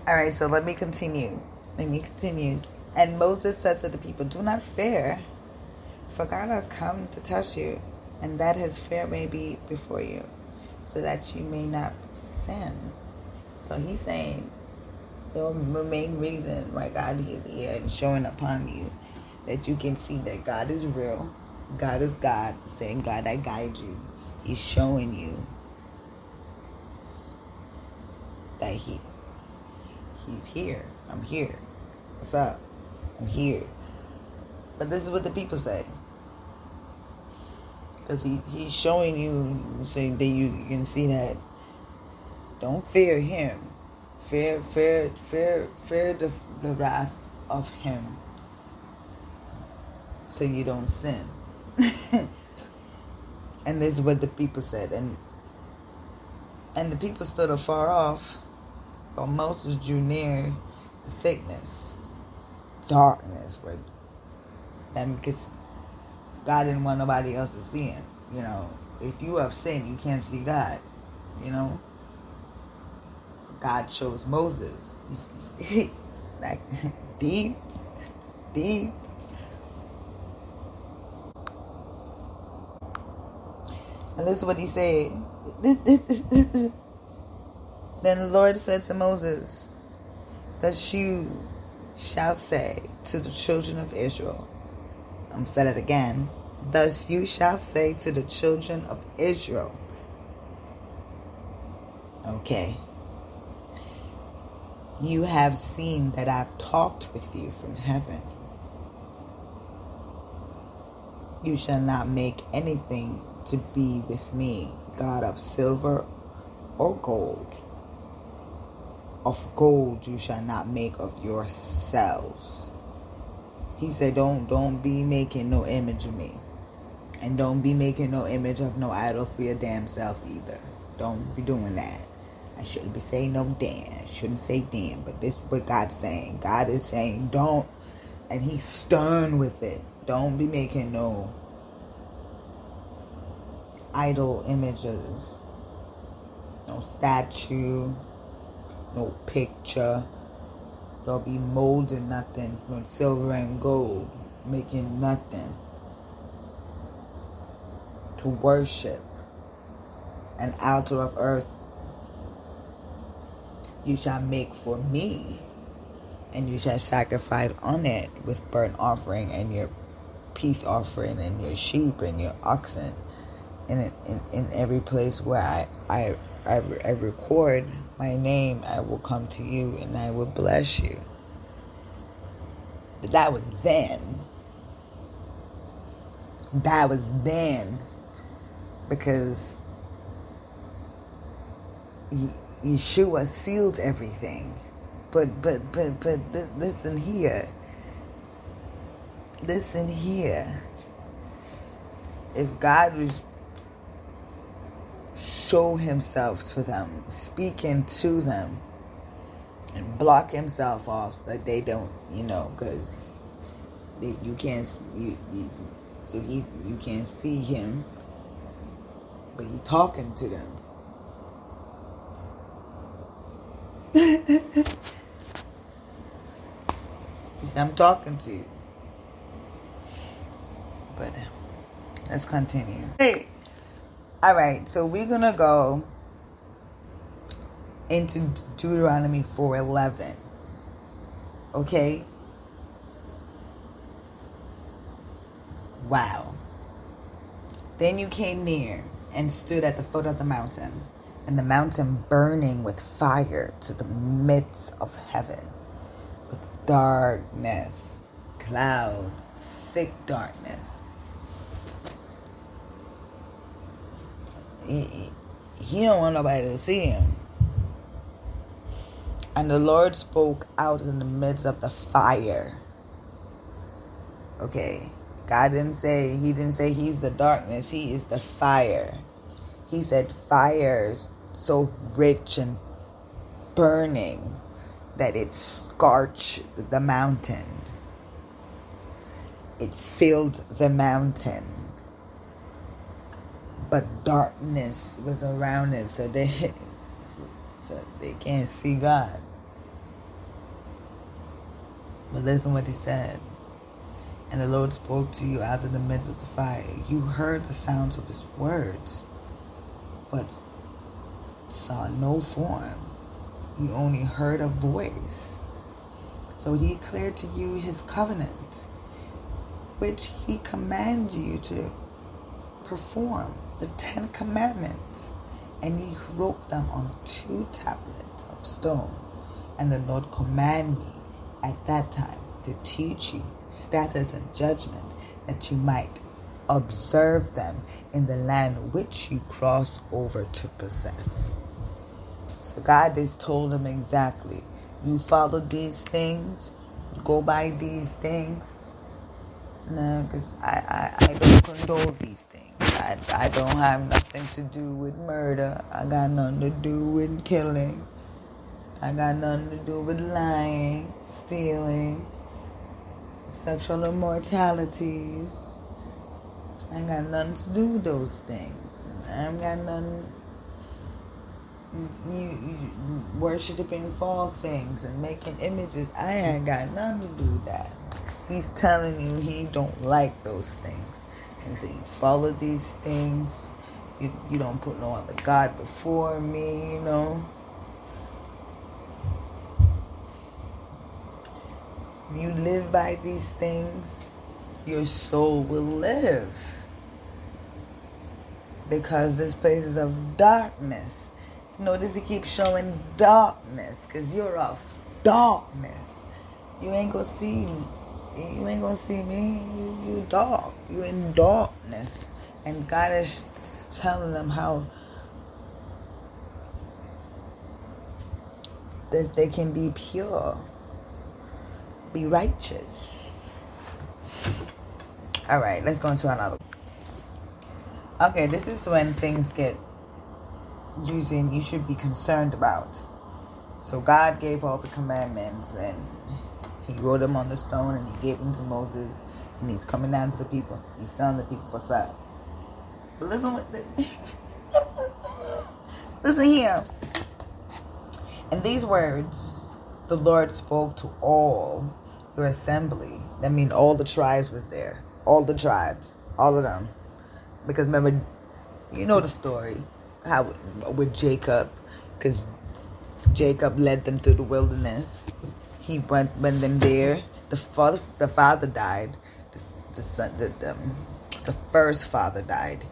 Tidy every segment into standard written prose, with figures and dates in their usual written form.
All right, so let me continue. And Moses said to the people, do not fear, for God has come to test you, and that his fear may be before you, so that you may not sin. So he's saying the main reason why God is here and showing upon you, that you can see that God is real. God is God, the same God that guides you. He's showing you that he's here. I'm here. What's up? I'm here. But this is what the people say. Because he's showing you, saying that you can see that. Don't fear him. Fear the wrath of him, so you don't sin. And this is what the people said. And the people stood afar off, but Moses drew near the thickness, darkness, where that because God didn't want nobody else to see him. You know, if you have sinned, you can't see God. You know, God chose Moses. Like deep. And this is what he said. Then the Lord said to Moses, "Thus you shall say to the children of Israel." I'm said it again. "Thus you shall say to the children of Israel." Okay. "You have seen that I've talked with you from heaven. You shall not make anything to be with me, God of silver or gold. Of gold you shall not make of yourselves." He said, don't be making no image of me. And don't be making no image of no idol for your damn self either. Don't be doing that. I shouldn't be saying no damn. I shouldn't say damn. But this is what God's saying. God is saying don't. And he's stern with it. Don't be making no idol images. No statue. No picture. Don't be molding nothing from silver and gold. Making nothing to worship. An altar of earth you shall make for me, and you shall sacrifice on it with burnt offering and your peace offering and your sheep and your oxen. In every place where I record my name, I will come to you and I will bless you. But that was then. Because Yeshua sealed everything. But listen here. If God was show himself to them, speaking to them, and block himself off so that they don't, because you can't, you can't see him, but he talking to them. I'm talking to you. But let's continue. Hey. All right, so we're going to go into Deuteronomy 4:11. Okay? Wow. "Then you came near and stood at the foot of the mountain, and the mountain burning with fire to the midst of heaven, with darkness, cloud, thick darkness." He don't want nobody to see him. "And the Lord spoke out in the midst of the fire." Okay. God didn't say he's the darkness. He is the fire. He said fire so rich and burning that it scorched the mountain. It filled the mountain. But darkness was around it, so they can't see God. But listen what he said. And the Lord spoke to you out of the midst of the fire. You heard the sounds of his words, but saw no form. You only heard a voice. So he declared to you his covenant, which he commanded you to perform, the 10 commandments. And he wrote them on 2 tablets of stone. And the Lord commanded me at that time to teach you statutes and judgment, that you might observe them in the land which you cross over to possess. So God just told him exactly, you follow these things, go by these things. No, because I don't condone these things. I don't have nothing to do with murder. I got nothing to do with killing. I got nothing to do with lying, stealing, sexual immortalities. I ain't got nothing to do with those things. I ain't got nothing. You worshiping false things and making images. I ain't got nothing to do with that. He's telling you he don't like those things. And he said, you follow these things. You don't put no other God before me, you know. You live by these things, your soul will live. Because this place is of darkness. Notice he keeps showing darkness, because you're of darkness. You ain't gonna see me. You dark. You in darkness. And God is telling them how that they can be pure, be righteous. All right, let's go into another. Okay, this is when things get juicy and you should be concerned about. So God gave all the commandments and he wrote them on the stone and he gave them to Moses, and he's coming down to the people. He's telling the people what's up. But listen what listen here. In these words, the Lord spoke to all your assembly. That means all the tribes was there. All the tribes. All of them. Because remember, you know the story. How with Jacob. Because Jacob led them to the wilderness. He went them there. The father died. The first father died.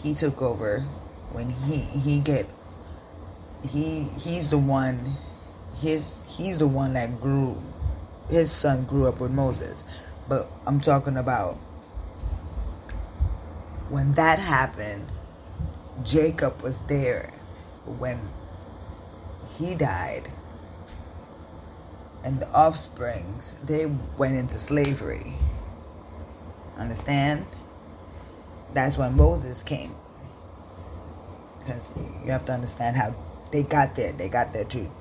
He took over when he's the one. He's the one that grew. His son grew up with Moses. But I'm talking about when that happened, Jacob was there when he died. And the offsprings, they went into slavery. Understand? That's when Moses came. Because you have to understand how they got there. They got there too.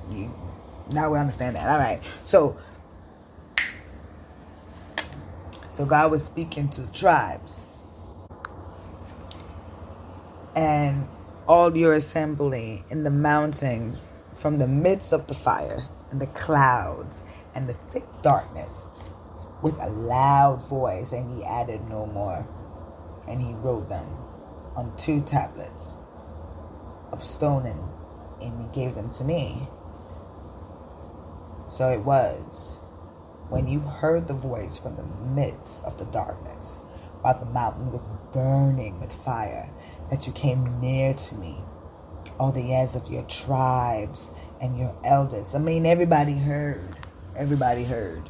Now we understand that. All right. So God was speaking to the tribes. And all your assembly in the mountains, from the midst of the fire and the clouds and the thick darkness, with a loud voice, and he added no more. And he wrote them on 2 tablets of stone, and he gave them to me. So it was, when you heard the voice from the midst of the darkness, while the mountain was burning with fire, that you came near to me, all the heads of your tribes and your elders. I mean, everybody heard. Everybody heard.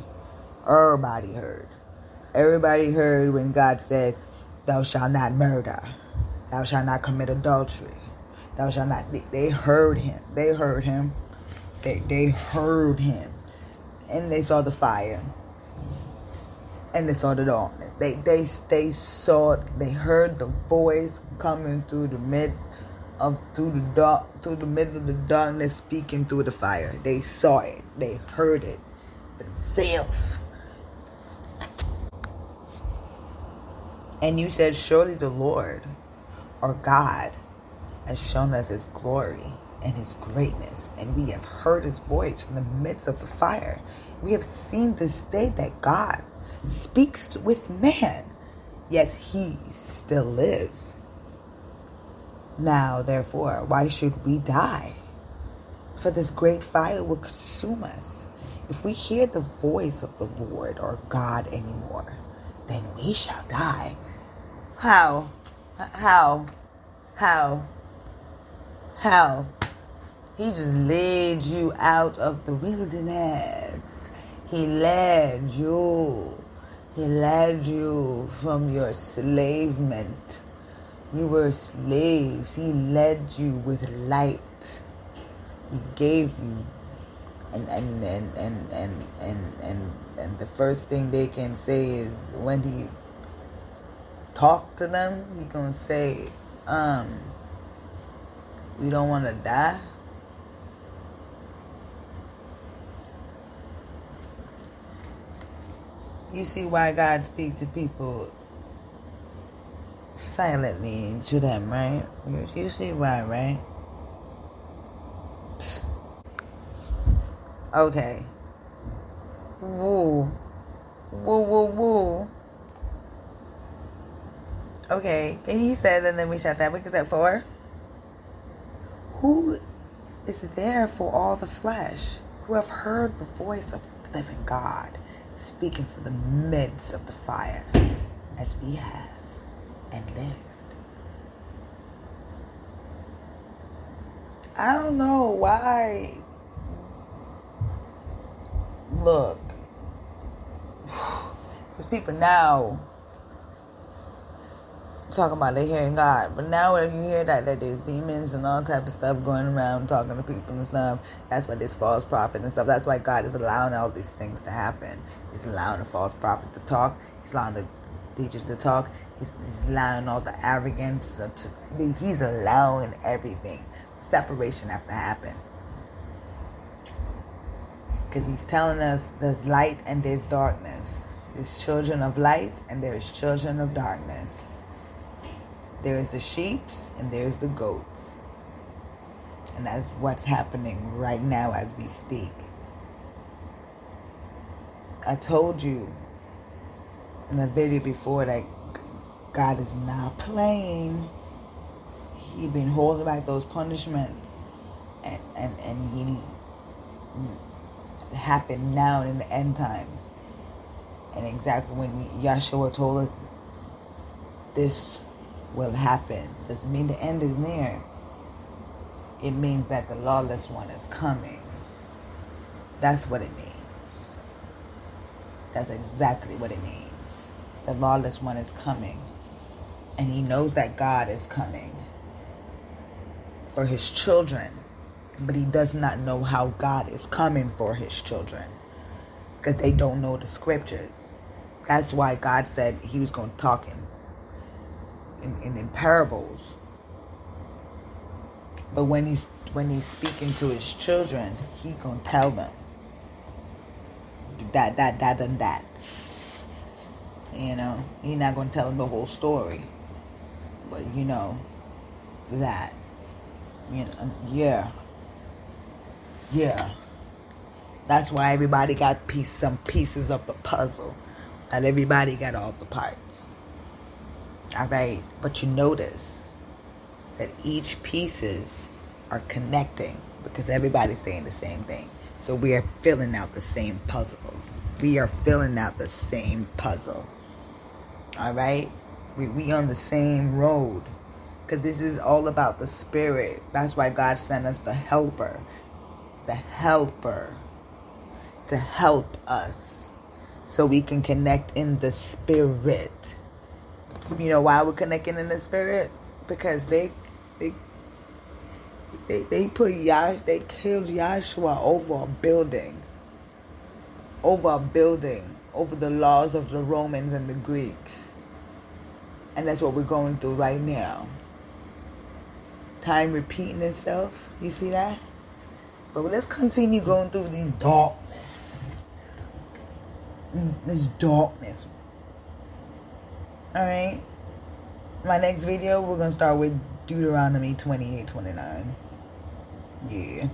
Everybody heard. Everybody heard when God said, thou shalt not murder. Thou shalt not commit adultery. Thou shalt not. They heard him. They heard him. They heard him. And they saw the fire. And they saw the darkness. They heard the voice coming through the midst of the midst of the darkness, speaking through the fire. They saw it. They heard it for themselves. And you said, surely the Lord, our God, has shown us his glory and his greatness, and we have heard his voice from the midst of the fire, We have seen this day that God speaks with man, yet he still lives. Now, therefore, why should we die? For this great fire will consume us. If we hear the voice of the Lord or God anymore, then we shall die. How? How? He just led you out of the wilderness. He led you. He led you from your enslavement. You were slaves. He led you with light. He gave you, and the first thing they can say is when he talk to them, he gonna say, we don't want to die. You see why God speaks to people silently to them, right? You see why, right? Okay. Woo. Okay. And he said, and then we shut that because at 4. Who is there for all the flesh who have heard the voice of the living God speaking from the midst of the fire as we have and lived? I don't know why. Look, there's people now talking about they hearing God, but now when you hear that there's demons and all type of stuff going around talking to people and stuff, that's why there's false prophets and stuff. That's why God is allowing all these things to happen. He's allowing the false prophet to talk. He's allowing the teachers to talk. He's allowing all the arrogance. He's allowing everything. Separation have to happen. Because he's telling us there's light and there's darkness. There's children of light and there's children of darkness. There is the sheep and there's the goats. And that's what's happening right now as we speak. I told you in the video before that God is not playing. He's been holding back those punishments. And he happened now in the end times. And exactly when Yahshua told us this will happen, doesn't mean the end is near. It means that the lawless one is coming. That's what it means. That's exactly what it means. The lawless one is coming. And he knows that God is coming for his children. But he does not know how God is coming for his children. Because they don't know the scriptures. That's why God said he was going to talk in parables. But when he's speaking to his children, he going to tell them that and that. You know, he's not going to tell them the whole story. But you know, that. You know, yeah. That's why everybody got some pieces of the puzzle. Not everybody got all the parts. Alright? But you notice that each pieces are connecting because everybody's saying the same thing. So we are filling out the same puzzles. We are filling out the same puzzle. Alright? We on the same road. Because this is all about the spirit. That's why God sent us the helper. The helper. To help us. So we can connect in the spirit. You know why we're connecting in the spirit? Because they killed Yahshua over a building. Over the laws of the Romans and the Greeks. And that's what we're going through right now. Time repeating itself. You see that? But let's continue going through these darkness. This darkness. Alright? My next video, we're going to start with Deuteronomy 28:29. Yeah.